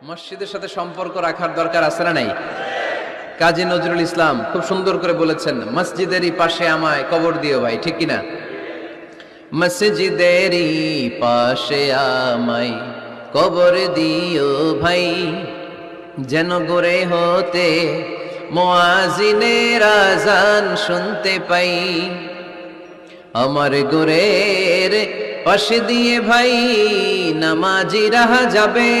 মসজিদের সাথে সম্পর্ক রাখার দরকার আছে না নাই? কাজী নজরুল ইসলাম খুব সুন্দর করে বলেছেন, মসজিদেরই পাশে আমায় কবর দিও ভাই, ঠিক কিনা? মসজিদেরই পাশে আমায় কবর দিও ভাই, যেন গড়ে হতে মুয়াজ্জিনের আযান শুনতে পাই। আমার গোরের পাশে দিয়ে ভাই নামাজিরা যাবে,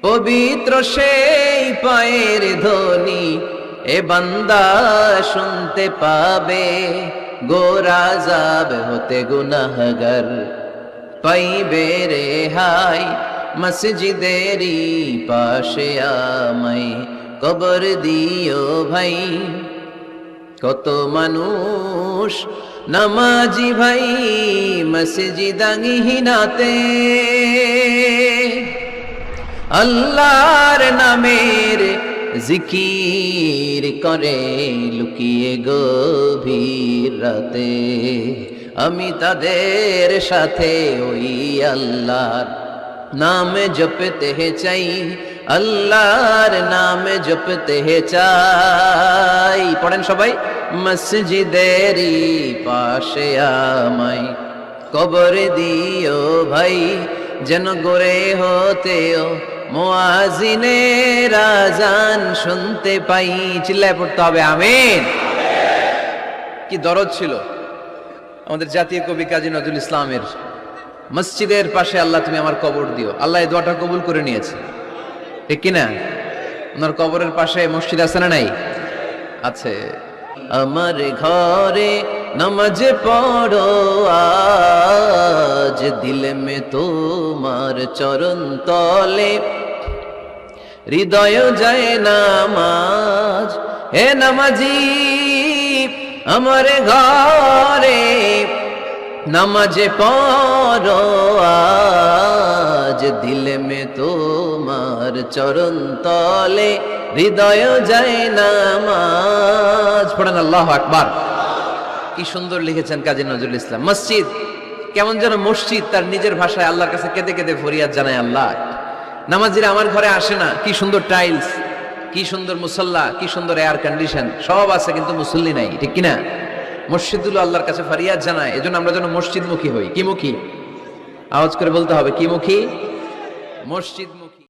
পবিত্র সেই পায়ের ধ্বনি এ বান্দা শুনতে পাবে। গোরা যাবে হতে গুনাহগার পাইবে রেহাই, মসজিদেরই পাশে আমায় কবর দিও ভাই। কত মানুষ নামাজি ভাই মসজিদাঙ্গিহীনাতে, আল্লাহর নামের জিকির করে লুকিয়ে গভীর রাতে। আমি তাদের সাথে ওই আল্লাহর নাম জপতে চাই, আল্লাহর নাম জপতে চাই। পড়েন সবাই, মসজিদেরই পাশে আমায় কবর দিও ভাই, যেন গড়ে হতেও মুয়াজ্জিনের আযান শুনতে পাই। চিল্লায় পড়তে হবে আমিন। কি দরদ ছিল আমাদের জাতীয় কবি কাজী নজরুল ইসলামের, মসজিদের পাশে আল্লাহ তুমি আমার কবর দিও। আল্লাহ এই দোয়াটা কবুল করে নিয়েছে, ঠিক কিনা? ওনার কবরের পাশে মসজিদ আছে না নাই? আছে। আমার ঘরে নামাজ পড়ো আজ, দিল মে তোমার চরণ তলে, হৃদয় যায় নামাজ। হে নামাজি আমার ঘরে নামাজ পড়ো আজ, দিল মে তোমার চরণ তলে, হৃদয় যায় নামাজ। পড়েন আল্লাহু আকবার। কি সুন্দর লিখেছেন কাজী নজরুল ইসলাম। মসজিদ কেমন যেন মসজিদ তার নিজের ভাষায় আল্লাহর কাছে কেঁদে কেঁদে ফরিয়াদ জানায়, আল্লাহ নামাজিরা আমার ঘরে আসে না, কি সুন্দর টাইলস, কি সুন্দর মুসল্লা, কি সুন্দর এয়ার কন্ডিশন, সব আছে কিন্তু মুসল্লি নাই, ঠিক কিনা? মসজিদগুলো আল্লাহর কাছে ফরিয়াদ জানায়। এজন্য আমরা যেন মসজিদমুখী হই। কি মুখী? আওয়াজ করে বলতে হবে, কি মুখী? মসজিদমুখী।